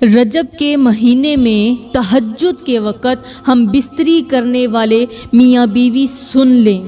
رجب کے مہینے میں تہجد کے وقت ہم بستری کرنے والے میاں بیوی سن لیں،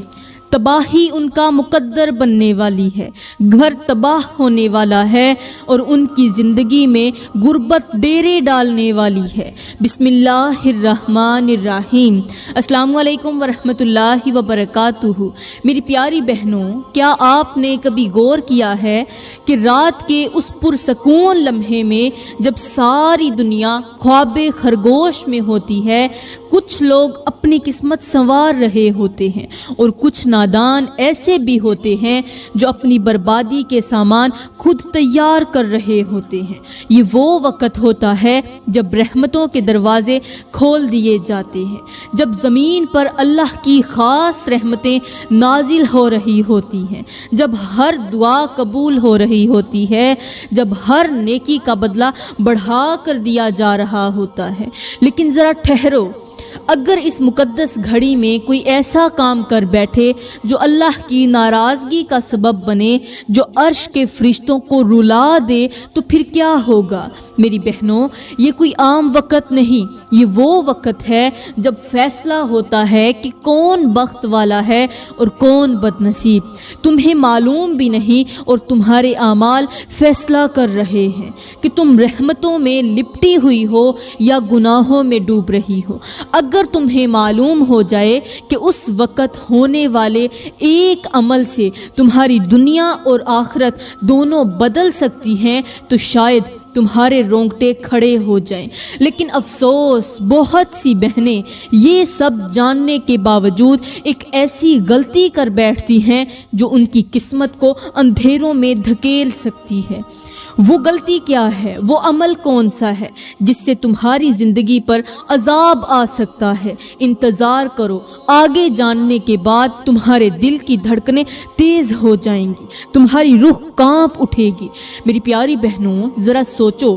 تباہی ان کا مقدر بننے والی ہے، گھر تباہ ہونے والا ہے اور ان کی زندگی میں غربت ڈیرے ڈالنے والی ہے۔ بسم اللہ الرحمن الرحیم۔ السلام علیکم ورحمۃ اللہ وبرکاتہ۔ میری پیاری بہنوں، کیا آپ نے کبھی غور کیا ہے کہ رات کے اس پرسکون لمحے میں جب ساری دنیا خواب خرگوش میں ہوتی ہے، کچھ لوگ اپنی قسمت سنوار رہے ہوتے ہیں اور کچھ نادان ایسے بھی ہوتے ہیں جو اپنی بربادی کے سامان خود تیار کر رہے ہوتے ہیں۔ یہ وہ وقت ہوتا ہے جب رحمتوں کے دروازے کھول دیے جاتے ہیں، جب زمین پر اللہ کی خاص رحمتیں نازل ہو رہی ہوتی ہیں، جب ہر دعا قبول ہو رہی ہوتی ہے، جب ہر نیکی کا بدلہ بڑھا کر دیا جا رہا ہوتا ہے۔ لیکن ذرا ٹھہرو، اگر اس مقدس گھڑی میں کوئی ایسا کام کر بیٹھے جو اللہ کی ناراضگی کا سبب بنے، جو عرش کے فرشتوں کو رلا دے، تو پھر کیا ہوگا؟ میری بہنوں، یہ کوئی عام وقت نہیں، یہ وہ وقت ہے جب فیصلہ ہوتا ہے کہ کون بخت والا ہے اور کون بد نصیب۔ تمہیں معلوم بھی نہیں اور تمہارے اعمال فیصلہ کر رہے ہیں کہ تم رحمتوں میں لپٹی ہوئی ہو یا گناہوں میں ڈوب رہی ہو۔ اگر تمہیں معلوم ہو جائے کہ اس وقت ہونے والے ایک عمل سے تمہاری دنیا اور آخرت دونوں بدل سکتی ہیں، تو شاید تمہارے رونگٹے کھڑے ہو جائیں۔ لیکن افسوس، بہت سی بہنیں یہ سب جاننے کے باوجود ایک ایسی غلطی کر بیٹھتی ہیں جو ان کی قسمت کو اندھیروں میں دھکیل سکتی ہے۔ وہ غلطی کیا ہے؟ وہ عمل کون سا ہے جس سے تمہاری زندگی پر عذاب آ سکتا ہے؟ انتظار کرو، آگے جاننے کے بعد تمہارے دل کی دھڑکنیں تیز ہو جائیں گی، تمہاری روح کانپ اٹھے گی۔ میری پیاری بہنوں، ذرا سوچو،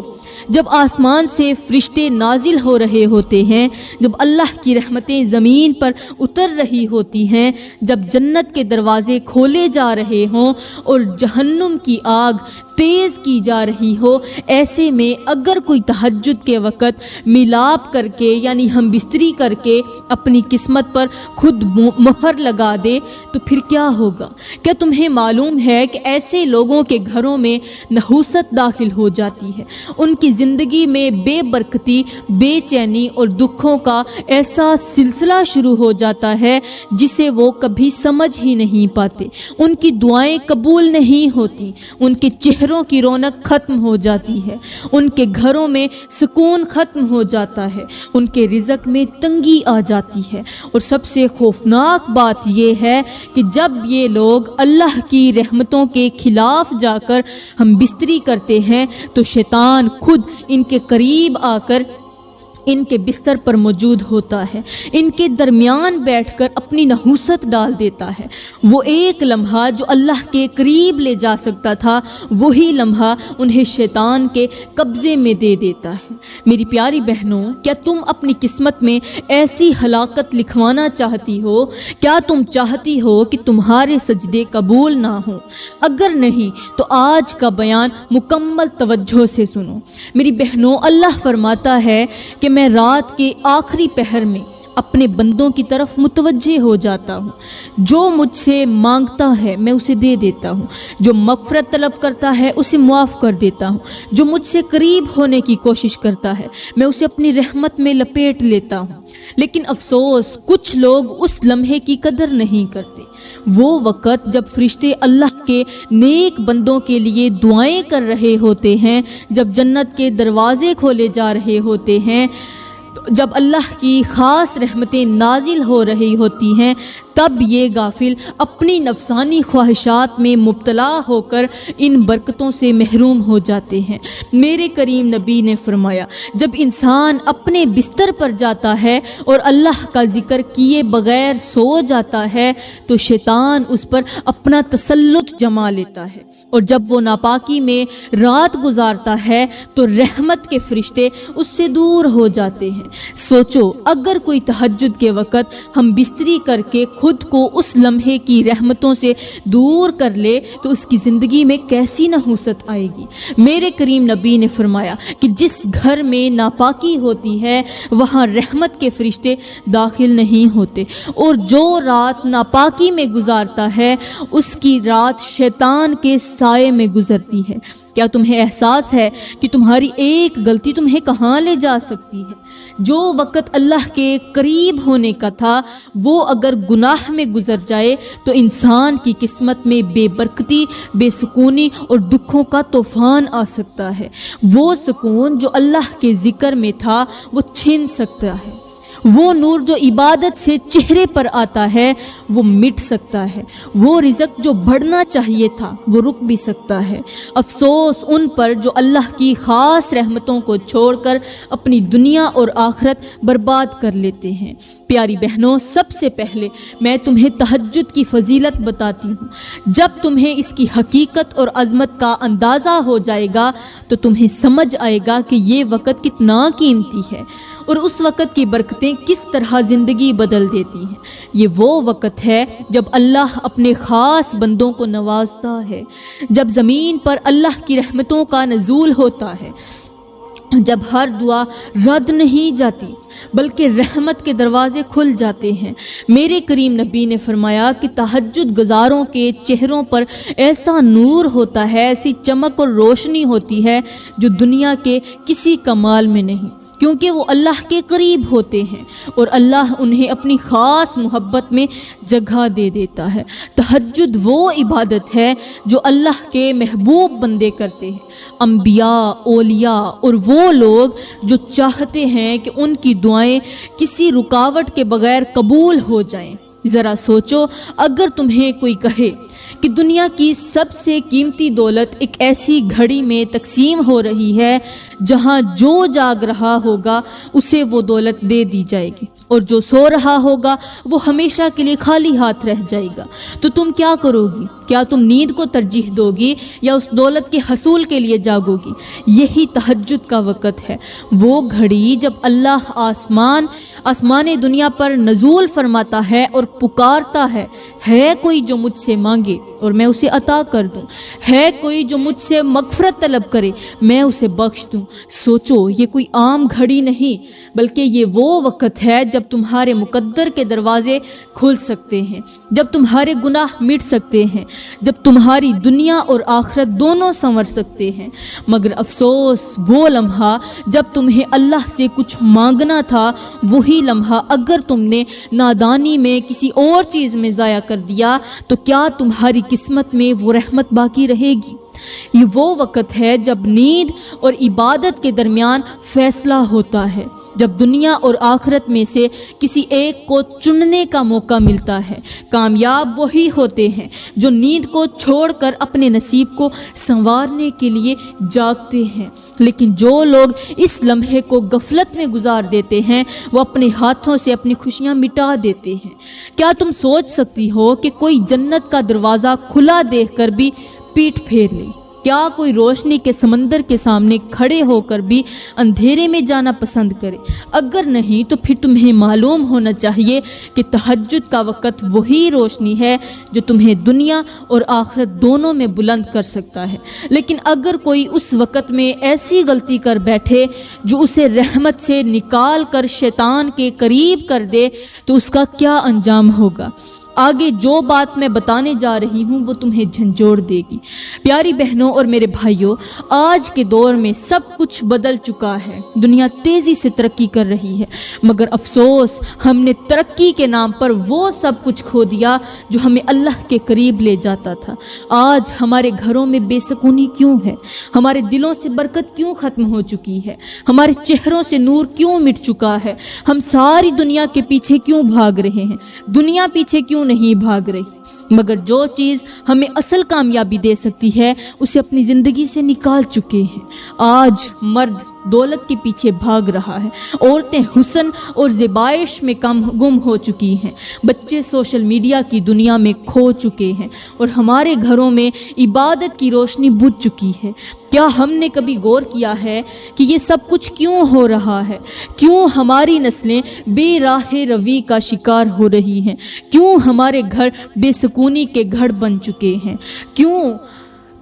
جب آسمان سے فرشتے نازل ہو رہے ہوتے ہیں، جب اللہ کی رحمتیں زمین پر اتر رہی ہوتی ہیں، جب جنت کے دروازے کھولے جا رہے ہوں اور جہنم کی آگ تیز کی جا رہی ہو، ایسے میں اگر کوئی تہجد کے وقت میلاب کر کے یعنی ہم بستری کر کے اپنی قسمت پر خود مہر لگا دے تو پھر کیا ہوگا؟ کیا تمہیں معلوم ہے کہ ایسے لوگوں کے گھروں میں نحوست داخل ہو جاتی ہے، ان کی زندگی میں بے برکتی، بے چینی اور دکھوں کا ایسا سلسلہ شروع ہو جاتا ہے جسے وہ کبھی سمجھ ہی نہیں پاتے، ان کی دعائیں قبول نہیں ہوتی، ان کے چہروں کی رونق ختم ہو جاتی ہے، ان کے گھروں میں سکون ختم ہو جاتا ہے، ان کے رزق میں تنگی آ جاتی ہے۔ اور سب سے خوفناک بات یہ ہے کہ جب یہ لوگ اللہ کی رحمتوں کے خلاف جا کر ہم بستری کرتے ہیں تو شیطان خود ان کے قریب آ کر ان کے بستر پر موجود ہوتا ہے، ان کے درمیان بیٹھ کر اپنی نحوست ڈال دیتا ہے۔ وہ ایک لمحہ جو اللہ کے قریب لے جا سکتا تھا، وہی لمحہ انہیں شیطان کے قبضے میں دے دیتا ہے۔ میری پیاری بہنوں، کیا تم اپنی قسمت میں ایسی ہلاکت لکھوانا چاہتی ہو؟ کیا تم چاہتی ہو کہ تمہارے سجدے قبول نہ ہوں؟ اگر نہیں تو آج کا بیان مکمل توجہ سے سنو۔ میری بہنوں، اللہ فرماتا ہے کہ میں رات کے آخری پہر میں اپنے بندوں کی طرف متوجہ ہو جاتا ہوں، جو مجھ سے مانگتا ہے میں اسے دے دیتا ہوں، جو مغفرت طلب کرتا ہے اسے معاف کر دیتا ہوں، جو مجھ سے قریب ہونے کی کوشش کرتا ہے میں اسے اپنی رحمت میں لپیٹ لیتا ہوں۔ لیکن افسوس، کچھ لوگ اس لمحے کی قدر نہیں کرتے، وہ وقت جب فرشتے اللہ کے نیک بندوں کے لیے دعائیں کر رہے ہوتے ہیں، جب جنت کے دروازے کھولے جا رہے ہوتے ہیں، جب اللہ کی خاص رحمتیں نازل ہو رہی ہوتی ہیں، تب یہ غافل اپنی نفسانی خواہشات میں مبتلا ہو کر ان برکتوں سے محروم ہو جاتے ہیں۔ میرے کریم نبی نے فرمایا، جب انسان اپنے بستر پر جاتا ہے اور اللہ کا ذکر کیے بغیر سو جاتا ہے تو شیطان اس پر اپنا تسلط جما لیتا ہے، اور جب وہ ناپاکی میں رات گزارتا ہے تو رحمت کے فرشتے اس سے دور ہو جاتے ہیں۔ سوچو، اگر کوئی تہجد کے وقت ہم بستری کر کے خود خود کو اس لمحے کی رحمتوں سے دور کر لے تو اس کی زندگی میں کیسی نحوست آئے گی۔ میرے کریم نبی نے فرمایا کہ جس گھر میں ناپاکی ہوتی ہے وہاں رحمت کے فرشتے داخل نہیں ہوتے، اور جو رات ناپاکی میں گزارتا ہے اس کی رات شیطان کے سائے میں گزرتی ہے۔ کیا تمہیں احساس ہے کہ تمہاری ایک غلطی تمہیں کہاں لے جا سکتی ہے؟ جو وقت اللہ کے قریب ہونے کا تھا وہ اگر گناہ میں گزر جائے تو انسان کی قسمت میں بے برکتی، بے سکونی اور دکھوں کا طوفان آ سکتا ہے۔ وہ سکون جو اللہ کے ذکر میں تھا وہ چھن سکتا ہے، وہ نور جو عبادت سے چہرے پر آتا ہے وہ مٹ سکتا ہے، وہ رزق جو بڑھنا چاہیے تھا وہ رک بھی سکتا ہے۔ افسوس ان پر جو اللہ کی خاص رحمتوں کو چھوڑ کر اپنی دنیا اور آخرت برباد کر لیتے ہیں۔ پیاری بہنوں، سب سے پہلے میں تمہیں تہجد کی فضیلت بتاتی ہوں۔ جب تمہیں اس کی حقیقت اور عظمت کا اندازہ ہو جائے گا تو تمہیں سمجھ آئے گا کہ یہ وقت کتنا قیمتی ہے اور اس وقت کی برکتیں کس طرح زندگی بدل دیتی ہیں۔ یہ وہ وقت ہے جب اللہ اپنے خاص بندوں کو نوازتا ہے، جب زمین پر اللہ کی رحمتوں کا نزول ہوتا ہے، جب ہر دعا رد نہیں جاتی بلکہ رحمت کے دروازے کھل جاتے ہیں۔ میرے کریم نبی نے فرمایا کہ تہجد گزاروں کے چہروں پر ایسا نور ہوتا ہے، ایسی چمک اور روشنی ہوتی ہے جو دنیا کے کسی کمال میں نہیں، کیونکہ وہ اللہ کے قریب ہوتے ہیں اور اللہ انہیں اپنی خاص محبت میں جگہ دے دیتا ہے۔ تہجد وہ عبادت ہے جو اللہ کے محبوب بندے کرتے ہیں، انبیاء، اولیاء اور وہ لوگ جو چاہتے ہیں کہ ان کی دعائیں کسی رکاوٹ کے بغیر قبول ہو جائیں۔ ذرا سوچو، اگر تمہیں کوئی کہے کہ دنیا کی سب سے قیمتی دولت ایک ایسی گھڑی میں تقسیم ہو رہی ہے جہاں جو جاگ رہا ہوگا اسے وہ دولت دے دی جائے گی اور جو سو رہا ہوگا وہ ہمیشہ کے لیے خالی ہاتھ رہ جائے گا، تو تم کیا کرو گی؟ کیا تم نیند کو ترجیح دو گی یا اس دولت کے حصول کے لیے جاگو گی؟ یہی تہجد کا وقت ہے، وہ گھڑی جب اللہ آسمان دنیا پر نزول فرماتا ہے اور پکارتا ہے کوئی جو مجھ سے مانگے اور میں اسے عطا کر دوں، ہے کوئی جو مجھ سے مغفرت طلب کرے میں اسے بخش دوں۔ سوچو، یہ کوئی عام گھڑی نہیں بلکہ یہ وہ وقت ہے جب تمہارے مقدر کے دروازے کھل سکتے ہیں، جب تمہارے گناہ مٹ سکتے ہیں، جب تمہاری دنیا اور آخرت دونوں سنور سکتے ہیں۔ مگر افسوس، وہ لمحہ جب تمہیں اللہ سے کچھ مانگنا تھا، وہی لمحہ اگر تم نے نادانی میں کسی اور چیز میں ضائع کر دیا تو کیا تمہاری قسمت میں وہ رحمت باقی رہے گی؟ یہ وہ وقت ہے جب نیند اور عبادت کے درمیان فیصلہ ہوتا ہے، جب دنیا اور آخرت میں سے کسی ایک کو چننے کا موقع ملتا ہے۔ کامیاب وہی ہوتے ہیں جو نیند کو چھوڑ کر اپنے نصیب کو سنوارنے کے لیے جاگتے ہیں، لیکن جو لوگ اس لمحے کو غفلت میں گزار دیتے ہیں وہ اپنے ہاتھوں سے اپنی خوشیاں مٹا دیتے ہیں۔ کیا تم سوچ سکتی ہو کہ کوئی جنت کا دروازہ کھلا دیکھ کر بھی پیٹھ پھیر لے؟ کیا کوئی روشنی کے سمندر کے سامنے کھڑے ہو کر بھی اندھیرے میں جانا پسند کرے؟ اگر نہیں تو پھر تمہیں معلوم ہونا چاہیے کہ تہجد کا وقت وہی روشنی ہے جو تمہیں دنیا اور آخرت دونوں میں بلند کر سکتا ہے۔ لیکن اگر کوئی اس وقت میں ایسی غلطی کر بیٹھے جو اسے رحمت سے نکال کر شیطان کے قریب کر دے تو اس کا کیا انجام ہوگا؟ آگے جو بات میں بتانے جا رہی ہوں وہ تمہیں جھنجھوڑ دے گی۔ پیاری بہنوں اور میرے بھائیوں، آج کے دور میں سب کچھ بدل چکا ہے، دنیا تیزی سے ترقی کر رہی ہے، مگر افسوس ہم نے ترقی کے نام پر وہ سب کچھ کھو دیا جو ہمیں اللہ کے قریب لے جاتا تھا۔ آج ہمارے گھروں میں بے سکونی کیوں ہے؟ ہمارے دلوں سے برکت کیوں ختم ہو چکی ہے؟ ہمارے چہروں سے نور کیوں مٹ چکا ہے؟ ہم ساری دنیا کے پیچھے کیوں بھاگ رہے ہیں؟ دنیا پیچھے کیوں نہیں بھاگ رہی؟ مگر جو چیز ہمیں اصل کامیابی دے سکتی ہے اسے اپنی زندگی سے نکال چکے ہیں۔ آج مرد دولت کے پیچھے بھاگ رہا ہے، عورتیں حسن اور زیبائش میں گم ہو چکی ہیں، بچے سوشل میڈیا کی دنیا میں کھو چکے ہیں، اور ہمارے گھروں میں عبادت کی روشنی بجھ چکی ہے۔ کیا ہم نے کبھی غور کیا ہے کہ یہ سب کچھ کیوں ہو رہا ہے؟ کیوں ہماری نسلیں بے راہ روی کا شکار ہو رہی ہیں؟ کیوں ہمارے گھر بے سکونی کے گھر بن چکے ہیں؟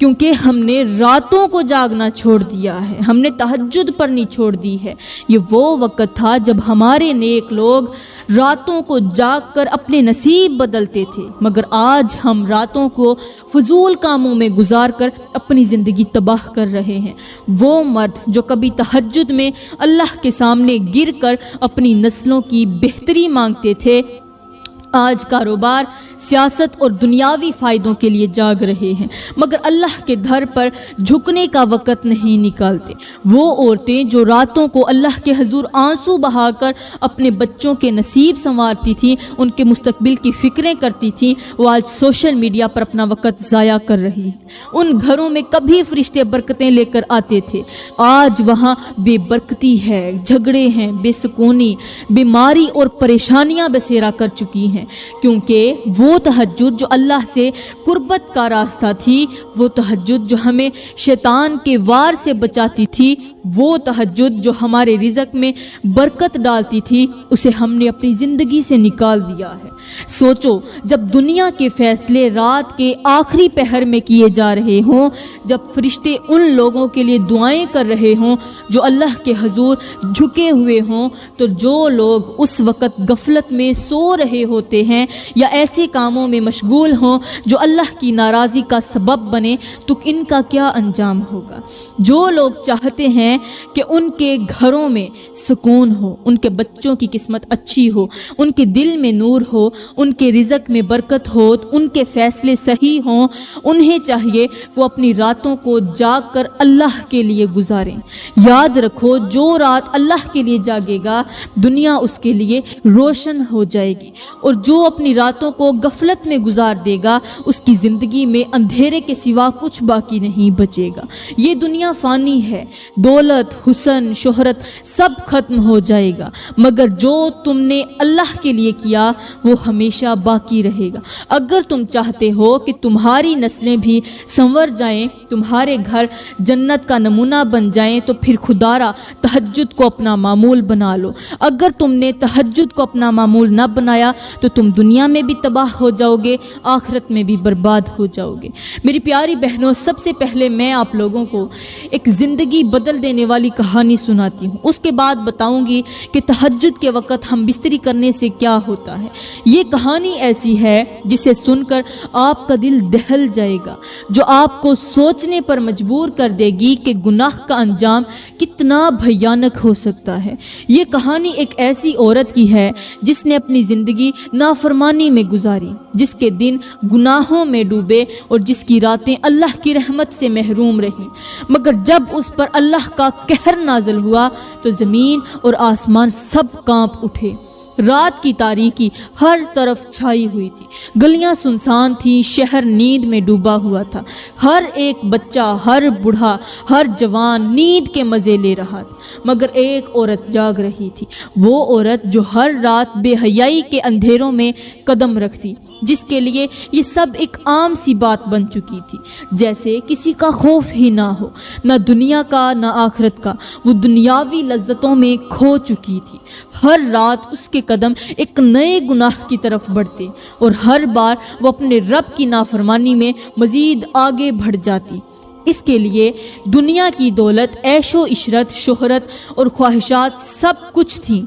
کیونکہ ہم نے راتوں کو جاگنا چھوڑ دیا ہے، ہم نے تہجد پڑھنی چھوڑ دی ہے۔ یہ وہ وقت تھا جب ہمارے نیک لوگ راتوں کو جاگ کر اپنے نصیب بدلتے تھے، مگر آج ہم راتوں کو فضول کاموں میں گزار کر اپنی زندگی تباہ کر رہے ہیں۔ وہ مرد جو کبھی تہجد میں اللہ کے سامنے گر کر اپنی نسلوں کی بہتری مانگتے تھے، آج کاروبار، سیاست اور دنیاوی فائدوں کے لیے جاگ رہے ہیں، مگر اللہ کے در پر جھکنے کا وقت نہیں نکالتے۔ وہ عورتیں جو راتوں کو اللہ کے حضور آنسو بہا کر اپنے بچوں کے نصیب سنوارتی تھیں، ان کے مستقبل کی فکریں کرتی تھیں، وہ آج سوشل میڈیا پر اپنا وقت ضائع کر رہی ہیں۔ ان گھروں میں کبھی فرشتے برکتیں لے کر آتے تھے، آج وہاں بے برکتی ہے، جھگڑے ہیں، بے سکونی، بیماری اور پریشانیاں بسیرا کر چکی ہیں، کیونکہ وہ تہجد جو اللہ سے قربت کا راستہ تھی، وہ تہجد جو ہمیں شیطان کے وار سے بچاتی تھی، وہ تہجد جو ہمارے رزق میں برکت ڈالتی تھی، اسے ہم نے اپنی زندگی سے نکال دیا ہے۔ سوچو، جب دنیا کے فیصلے رات کے آخری پہر میں کیے جا رہے ہوں، جب فرشتے ان لوگوں کے لیے دعائیں کر رہے ہوں جو اللہ کے حضور جھکے ہوئے ہوں، تو جو لوگ اس وقت غفلت میں سو رہے ہوتے ہیں یا ایسے کاموں میں مشغول ہوں جو اللہ کی ناراضی کا سبب بنے، تو ان کا کیا انجام ہوگا؟ جو لوگ چاہتے ہیں کہ ان کے گھروں میں سکون ہو، ان کے بچوں کی قسمت اچھی ہو، ان کے دل میں نور ہو، ان کے رزق میں برکت ہو، ان کے فیصلے صحیح ہوں، انہیں چاہیے وہ اپنی راتوں کو جاگ کر اللہ کے لیے گزاریں۔ یاد رکھو، جو رات اللہ کے لیے جاگے گا، دنیا اس کے لیے روشن ہو جائے گی، اور جو اپنی راتوں کو غفلت میں گزار دے گا، اس کی زندگی میں اندھیرے کے سوا کچھ باقی نہیں بچے گا۔ یہ دنیا فانی ہے، دولت، حسن، شہرت سب ختم ہو جائے گا، مگر جو تم نے اللہ کے لیے کیا وہ ہمیشہ باقی رہے گا۔ اگر تم چاہتے ہو کہ تمہاری نسلیں بھی سنور جائیں، تمہارے گھر جنت کا نمونہ بن جائیں، تو پھر خدارا تہجد کو اپنا معمول بنا لو۔ اگر تم نے تہجد کو اپنا معمول نہ بنایا تو تم دنیا میں بھی تباہ ہو جاؤ گے، آخرت میں بھی برباد ہو جاؤ گے۔ میری پیاری بہنوں، سب سے پہلے میں آپ لوگوں کو ایک زندگی بدل دینے والی کہانی سناتی ہوں، اس کے بعد بتاؤں گی کہ تہجد کے وقت ہم بستری کرنے سے کیا ہوتا ہے۔ یہ کہانی ایسی ہے جسے سن کر آپ کا دل دہل جائے گا، جو آپ کو سوچنے پر مجبور کر دے گی کہ گناہ کا انجام کتنا بھیانک ہو سکتا ہے۔ یہ کہانی ایک ایسی عورت کی ہے جس نے اپنی زندگی نافرمانی میں گزاری، جس کے دن گناہوں میں ڈوبے اور جس کی راتیں اللہ کی رحمت سے محروم رہیں، مگر جب اس پر اللہ کا قہر نازل ہوا تو زمین اور آسمان سب کانپ اٹھے۔ رات کی تاریکی ہر طرف چھائی ہوئی تھی، گلیاں سنسان تھیں، شہر نیند میں ڈوبا ہوا تھا، ہر ایک بچہ، ہر بوڑھا، ہر جوان نیند کے مزے لے رہا تھا، مگر ایک عورت جاگ رہی تھی، وہ عورت جو ہر رات بے حیائی کے اندھیروں میں قدم رکھتی، جس کے لیے یہ سب ایک عام سی بات بن چکی تھی، جیسے کسی کا خوف ہی نہ ہو، نہ دنیا کا نہ آخرت کا، وہ دنیاوی لذتوں میں کھو چکی تھی۔ ہر رات اس کے قدم ایک نئے گناہ کی طرف بڑھتے اور ہر بار وہ اپنے رب کی نافرمانی میں مزید آگے بڑھ جاتی۔ اس کے لیے دنیا کی دولت، عیش و عشرت، شہرت اور خواہشات سب کچھ تھیں،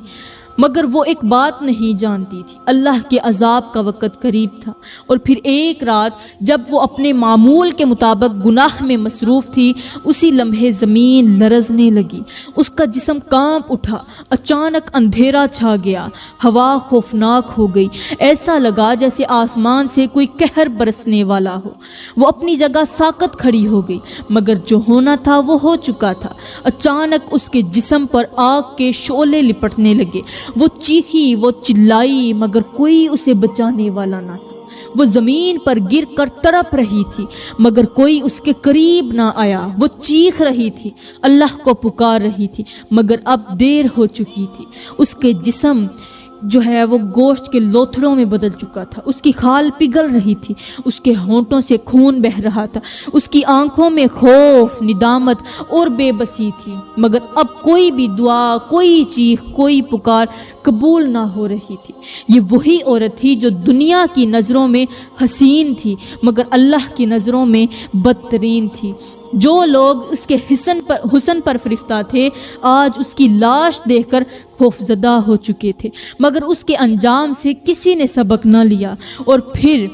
مگر وہ ایک بات نہیں جانتی تھی، اللہ کے عذاب کا وقت قریب تھا۔ اور پھر ایک رات جب وہ اپنے معمول کے مطابق گناہ میں مصروف تھی، اسی لمحے زمین لرزنے لگی، اس کا جسم کانپ اٹھا، اچانک اندھیرا چھا گیا، ہوا خوفناک ہو گئی، ایسا لگا جیسے آسمان سے کوئی قہر برسنے والا ہو۔ وہ اپنی جگہ ساکت کھڑی ہو گئی، مگر جو ہونا تھا وہ ہو چکا تھا۔ اچانک اس کے جسم پر آگ کے شعلے لپٹنے لگے، وہ چیخی، وہ چلائی، مگر کوئی اسے بچانے والا نہ تھا۔ وہ زمین پر گر کر تڑپ رہی تھی مگر کوئی اس کے قریب نہ آیا۔ وہ چیخ رہی تھی، اللہ کو پکار رہی تھی مگر اب دیر ہو چکی تھی۔ اس کے جسم جو ہے وہ گوشت کے لوتھڑوں میں بدل چکا تھا، اس کی کھال پگھل رہی تھی، اس کے ہونٹوں سے خون بہہ رہا تھا، اس کی آنکھوں میں خوف، ندامت اور بے بسی تھی مگر اب کوئی بھی دعا، کوئی چیخ، کوئی پکار قبول نہ ہو رہی تھی۔ یہ وہی عورت تھی جو دنیا کی نظروں میں حسین تھی مگر اللہ کی نظروں میں بدترین تھی۔ جو لوگ اس کے حسن پر فرفتہ تھے آج اس کی لاش دیکھ کر خوفزدہ ہو چکے تھے مگر اس کے انجام سے کسی نے سبق نہ لیا۔ اور پھر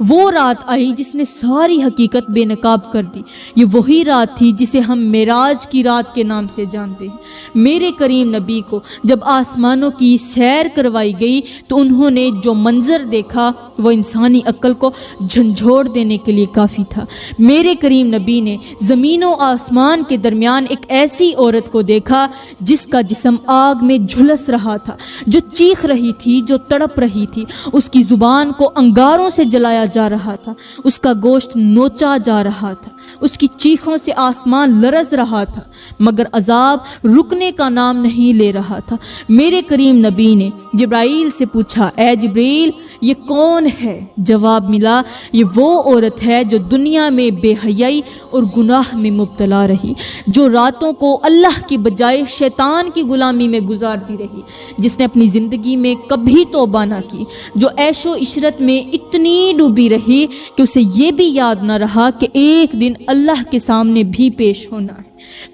وہ رات آئی جس نے ساری حقیقت بے نقاب کر دی۔ یہ وہی رات تھی جسے ہم معراج کی رات کے نام سے جانتے ہیں۔ میرے کریم نبی کو جب آسمانوں کی سیر کروائی گئی تو انہوں نے جو منظر دیکھا وہ انسانی عقل کو جھنجھوڑ دینے کے لیے کافی تھا۔ میرے کریم نبی نے زمین و آسمان کے درمیان ایک ایسی عورت کو دیکھا جس کا جسم آگ میں جھلس رہا تھا، جو چیخ رہی تھی، جو تڑپ رہی تھی۔ اس کی زبان کو انگاروں سے جلایا جا رہا تھا، اس کا گوشت نوچا جا رہا تھا، اس کی چیخوں سے آسمان لرز رہا تھا مگر عذاب رکنے کا نام نہیں لے رہا تھا۔ میرے کریم نبی نے جبرائیل سے پوچھا، اے جبریل یہ کون ہے؟ جواب ملا، یہ وہ عورت ہے جو دنیا میں بے حیائی اور گناہ میں مبتلا رہی، جو راتوں کو اللہ کی بجائے شیطان کی غلامی میں گزارتی رہی، جس نے اپنی زندگی میں کبھی توبہ نہ کی، جو عیش و عشرت میں اتنی ڈوبی رہی کہ اسے یہ بھی یاد نہ رہا کہ ایک دن اللہ کے سامنے بھی پیش ہونا ہے۔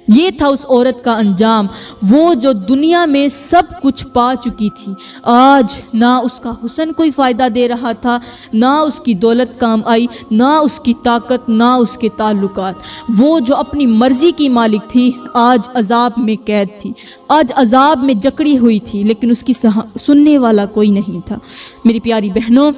یہ تھا اس عورت کا انجام، وہ جو دنیا میں سب کچھ پا چکی تھی، آج نہ اس کا حسن کوئی فائدہ دے رہا تھا، نہ اس کی دولت کام آئی، نہ اس کی طاقت، نہ اس کے تعلقات۔ وہ جو اپنی مرضی کی مالک تھی آج عذاب میں قید تھی، آج عذاب میں جکڑی ہوئی تھی لیکن اس کی سننے والا کوئی نہیں تھا۔ میری پیاری بہنوں،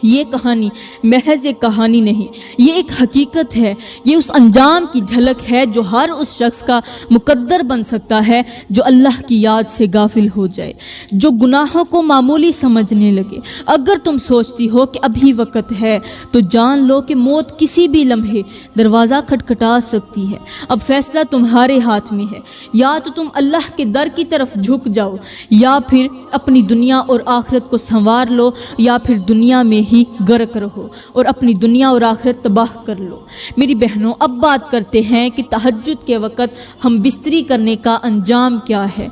یہ کہانی محض ایک کہانی نہیں، یہ ایک حقیقت ہے، یہ اس انجام کی جھلک ہے جو ہر اس شخص کا مقدر بن سکتا ہے جو اللہ کی یاد سے غافل ہو جائے، جو گناہوں کو معمولی سمجھنے لگے۔ اگر تم سوچتی ہو کہ ابھی وقت ہے تو جان لو کہ موت کسی بھی لمحے دروازہ کھٹکھٹا سکتی ہے۔ اب فیصلہ تمہارے ہاتھ میں ہے، یا تو تم اللہ کے در کی طرف جھک جاؤ، یا پھر اپنی دنیا اور آخرت کو سنوار لو، یا پھر دنیا میں ہی غرق رہو اور اپنی دنیا اور آخرت تباہ کر لو۔ میری بہنوں، اب بات کرتے ہیں کہ تہجد کے وقت ہم بستری کرنے کا انجام کیا ہے۔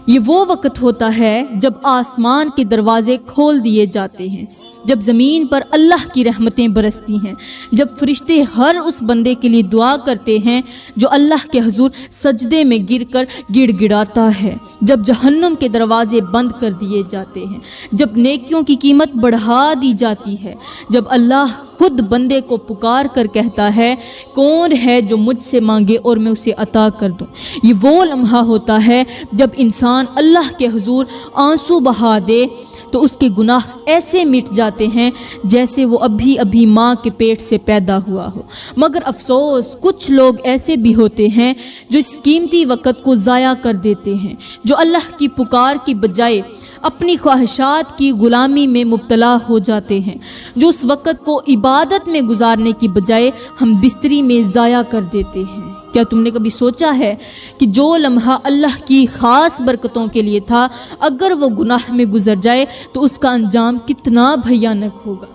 یہ وہ وقت ہوتا ہے جب آسمان کے دروازے کھول دیے جاتے ہیں، جب زمین پر اللہ کی رحمتیں برستی ہیں، جب فرشتے ہر اس بندے کے لیے دعا کرتے ہیں جو اللہ کے حضور سجدے میں گر کر گڑ گڑاتا ہے، جب جہنم کے دروازے بند کر دیے جاتے ہیں، جب نیکیوں کی قیمت بڑھا دی جاتی ہے، جب اللہ خود بندے کو پکار کر کہتا ہے، کون ہے جو مجھ سے مانگے اور میں اسے عطا کر دوں۔ یہ وہ لمحہ ہوتا ہے جب انسان اللہ کے حضور آنسو بہا دے تو اس کے گناہ ایسے مٹ جاتے ہیں جیسے وہ ابھی ماں کے پیٹ سے پیدا ہوا ہو۔ مگر افسوس، کچھ لوگ ایسے بھی ہوتے ہیں جو اس قیمتی وقت کو ضائع کر دیتے ہیں، جو اللہ کی پکار کی بجائے اپنی خواہشات کی غلامی میں مبتلا ہو جاتے ہیں، جو اس وقت کو عبادت میں گزارنے کی بجائے ہم بستری میں ضائع کر دیتے ہیں۔ کیا تم نے کبھی سوچا ہے کہ جو لمحہ اللہ کی خاص برکتوں کے لیے تھا، اگر وہ گناہ میں گزر جائے تو اس کا انجام کتنا بھیانک ہوگا؟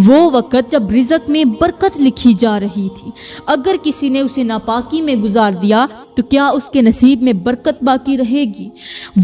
وہ وقت جب رزق میں برکت لکھی جا رہی تھی، اگر کسی نے اسے ناپاکی میں گزار دیا تو کیا اس کے نصیب میں برکت باقی رہے گی؟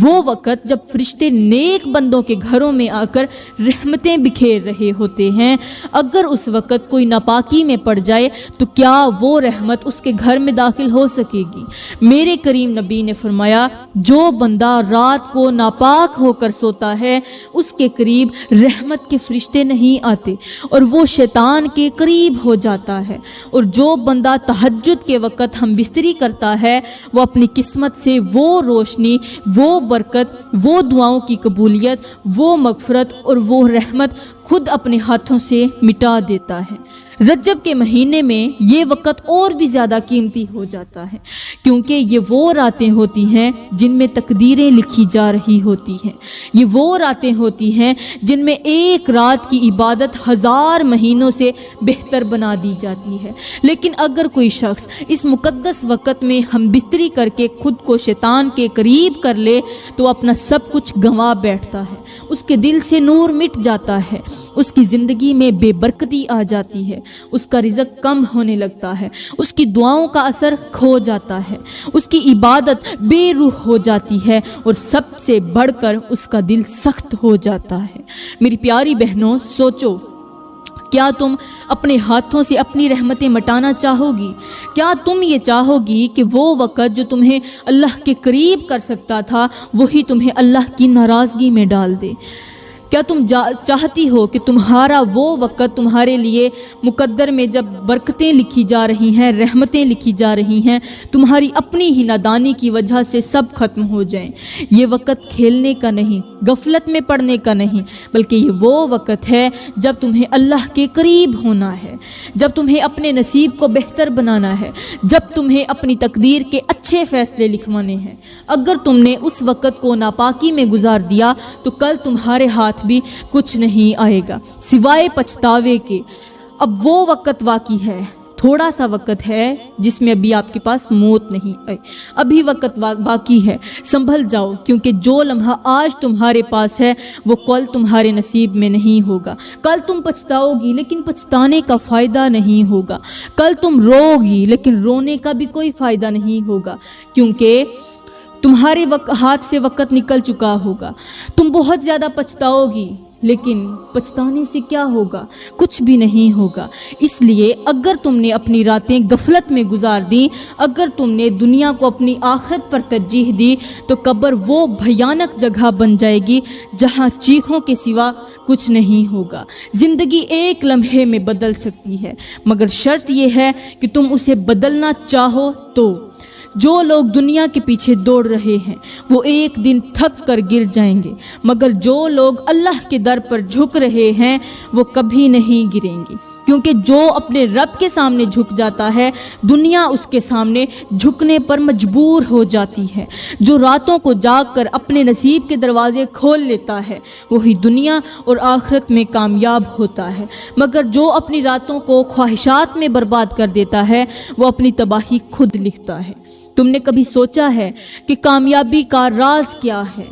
وہ وقت جب فرشتے نیک بندوں کے گھروں میں آ کر رحمتیں بکھیر رہے ہوتے ہیں، اگر اس وقت کوئی ناپاکی میں پڑ جائے تو کیا وہ رحمت اس کے گھر میں داخل ہو سکے گی؟ میرے کریم نبی نے فرمایا، جو بندہ رات کو ناپاک ہو کر سوتا ہے اس کے قریب رحمت کے فرشتے نہیں آتے اور وہ شیطان کے قریب ہو جاتا ہے، اور جو بندہ تہجد کے وقت ہم بستری کرتا ہے وہ اپنی قسمت سے وہ روشنی، وہ برکت، وہ دعاؤں کی قبولیت، وہ مغفرت اور وہ رحمت خود اپنے ہاتھوں سے مٹا دیتا ہے۔ رجب کے مہینے میں یہ وقت اور بھی زیادہ قیمتی ہو جاتا ہے، کیونکہ یہ وہ راتیں ہوتی ہیں جن میں تقدیریں لکھی جا رہی ہوتی ہیں، یہ وہ راتیں ہوتی ہیں جن میں ایک رات کی عبادت 1000 مہینوں سے بہتر بنا دی جاتی ہے۔ لیکن اگر کوئی شخص اس مقدس وقت میں ہم بستری کر کے خود کو شیطان کے قریب کر لے تو اپنا سب کچھ گنوا بیٹھتا ہے، اس کے دل سے نور مٹ جاتا ہے، اس کی زندگی میں بے برکتی آ جاتی ہے، اس کا رزق کم ہونے لگتا ہے، اس کی دعاؤں کا اثر کھو جاتا ہے، اس کی عبادت بے روح ہو جاتی ہے، اور سب سے بڑھ کر اس کا دل سخت ہو جاتا ہے۔ میری پیاری بہنوں، سوچو، کیا تم اپنے ہاتھوں سے اپنی رحمتیں مٹانا چاہو گی؟ کیا تم یہ چاہو گی کہ وہ وقت جو تمہیں اللہ کے قریب کر سکتا تھا وہی تمہیں اللہ کی ناراضگی میں ڈال دے؟ کیا تم چاہتی ہو کہ تمہارا وہ وقت تمہارے لیے مقدر میں جب برکتیں لکھی جا رہی ہیں، رحمتیں لکھی جا رہی ہیں، تمہاری اپنی ہی نادانی کی وجہ سے سب ختم ہو جائیں؟ یہ وقت کھیلنے کا نہیں، غفلت میں پڑنے کا نہیں، بلکہ یہ وہ وقت ہے جب تمہیں اللہ کے قریب ہونا ہے، جب تمہیں اپنے نصیب کو بہتر بنانا ہے، جب تمہیں اپنی تقدیر کے اچھے فیصلے لکھوانے ہیں۔ اگر تم نے اس وقت کو ناپاکی میں گزار دیا تو کل تمہارے ہاتھ بھی کچھ نہیں آئے گا سوائے پچھتاوے کے۔ اب وہ وقت باقی ہے، تھوڑا سا وقت ہے جس میں ابھی آپ کے پاس موت نہیں آئی، ابھی وقت باقی ہے، سنبھل جاؤ، کیونکہ جو لمحہ آج تمہارے پاس ہے وہ کل تمہارے نصیب میں نہیں ہوگا۔ کل تم پچھتاؤ گی لیکن پچھتانے کا فائدہ نہیں ہوگا، کل تم رو گی لیکن رونے کا بھی کوئی فائدہ نہیں ہوگا، کیونکہ تمہارے ہاتھ سے وقت نکل چکا ہوگا۔ تم بہت زیادہ پچھتاؤ گی لیکن پچھتانے سے کیا ہوگا؟ کچھ بھی نہیں ہوگا۔ اس لیے اگر تم نے اپنی راتیں غفلت میں گزار دیں، اگر تم نے دنیا کو اپنی آخرت پر ترجیح دی، تو قبر وہ بھیانک جگہ بن جائے گی جہاں چیخوں کے سوا کچھ نہیں ہوگا۔ زندگی ایک لمحے میں بدل سکتی ہے، مگر شرط یہ ہے کہ تم اسے بدلنا چاہو تو۔ جو لوگ دنیا کے پیچھے دوڑ رہے ہیں وہ ایک دن تھک کر گر جائیں گے، مگر جو لوگ اللہ کے در پر جھک رہے ہیں وہ کبھی نہیں گریں گے، کیونکہ جو اپنے رب کے سامنے جھک جاتا ہے دنیا اس کے سامنے جھکنے پر مجبور ہو جاتی ہے۔ جو راتوں کو جاگ کر اپنے نصیب کے دروازے کھول لیتا ہے وہی دنیا اور آخرت میں کامیاب ہوتا ہے، مگر جو اپنی راتوں کو خواہشات میں برباد کر دیتا ہے وہ اپنی تباہی خود لکھتا ہے۔ تم نے کبھی سوچا ہے کہ کامیابی کا راز کیا ہے؟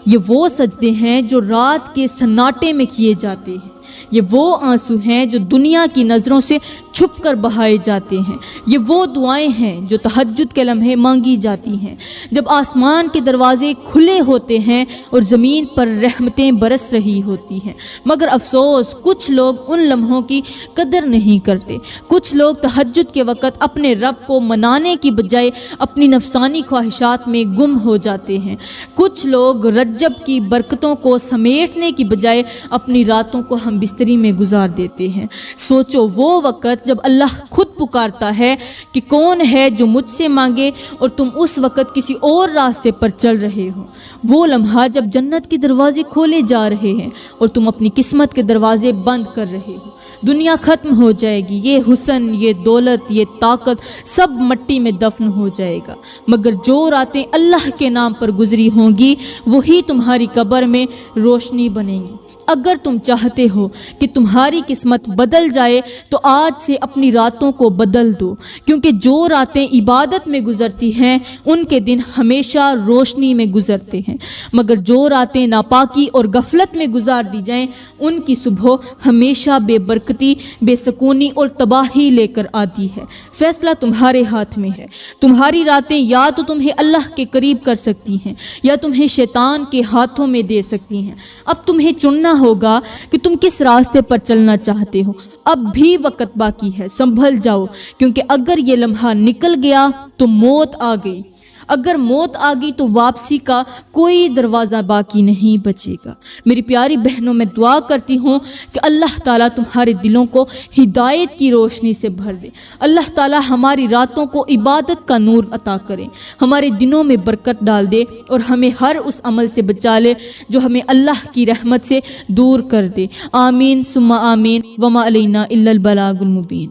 یہ وہ سجدے ہیں جو رات کے سناٹے میں کیے جاتے ہیں، یہ وہ آنسو ہیں جو دنیا کی نظروں سے چھپ کر بہائے جاتے ہیں، یہ وہ دعائیں ہیں جو تہجد کے لمحے مانگی جاتی ہیں، جب آسمان کے دروازے کھلے ہوتے ہیں اور زمین پر رحمتیں برس رہی ہوتی ہیں۔ مگر افسوس، کچھ لوگ ان لمحوں کی قدر نہیں کرتے۔ کچھ لوگ تہجد کے وقت اپنے رب کو منانے کی بجائے اپنی نفسانی خواہشات میں گم ہو جاتے ہیں۔ کچھ لوگ رجب کی برکتوں کو سمیٹنے کی بجائے اپنی راتوں کو ہم بستری میں گزار دیتے ہیں۔ سوچو، وہ وقت جب اللہ خود پکارتا ہے کہ کون ہے جو مجھ سے مانگے، اور تم اس وقت کسی اور راستے پر چل رہے ہو۔ وہ لمحہ جب جنت کے دروازے کھولے جا رہے ہیں اور تم اپنی قسمت کے دروازے بند کر رہے ہو۔ دنیا ختم ہو جائے گی، یہ حسن، یہ دولت، یہ طاقت سب مٹی میں دفن ہو جائے گا، مگر جو راتیں اللہ کے نام پر گزری ہوں گی وہی تمہاری قبر میں روشنی بنیں گی۔ اگر تم چاہتے ہو کہ تمہاری قسمت بدل جائے تو آج سے اپنی راتوں کو بدل دو، کیونکہ جو راتیں عبادت میں گزرتی ہیں ان کے دن ہمیشہ روشنی میں گزرتے ہیں، مگر جو راتیں ناپاکی اور غفلت میں گزار دی جائیں ان کی صبح ہمیشہ بے برکتی، بے سکونی اور تباہی لے کر آتی ہے۔ فیصلہ تمہارے ہاتھ میں ہے۔ تمہاری راتیں یا تو تمہیں اللہ کے قریب کر سکتی ہیں یا تمہیں شیطان کے ہاتھوں میں دے سکتی ہیں۔ اب تمہیں چننا ہوگا کہ تم کس راستے پر چلنا چاہتے ہو۔ اب بھی وقت باقی ہے، سنبھل جاؤ، کیونکہ اگر یہ لمحہ نکل گیا تو موت آ گئی۔ اگر موت آ گئی تو واپسی کا کوئی دروازہ باقی نہیں بچے گا۔ میری پیاری بہنوں، میں دعا کرتی ہوں کہ اللہ تعالیٰ تمہارے دلوں کو ہدایت کی روشنی سے بھر دے۔ اللہ تعالیٰ ہماری راتوں کو عبادت کا نور عطا کرے، ہمارے دنوں میں برکت ڈال دے اور ہمیں ہر اس عمل سے بچا لے جو ہمیں اللہ کی رحمت سے دور کر دے۔ آمین ثم آمین، وما علینا الا البلاغ المبین۔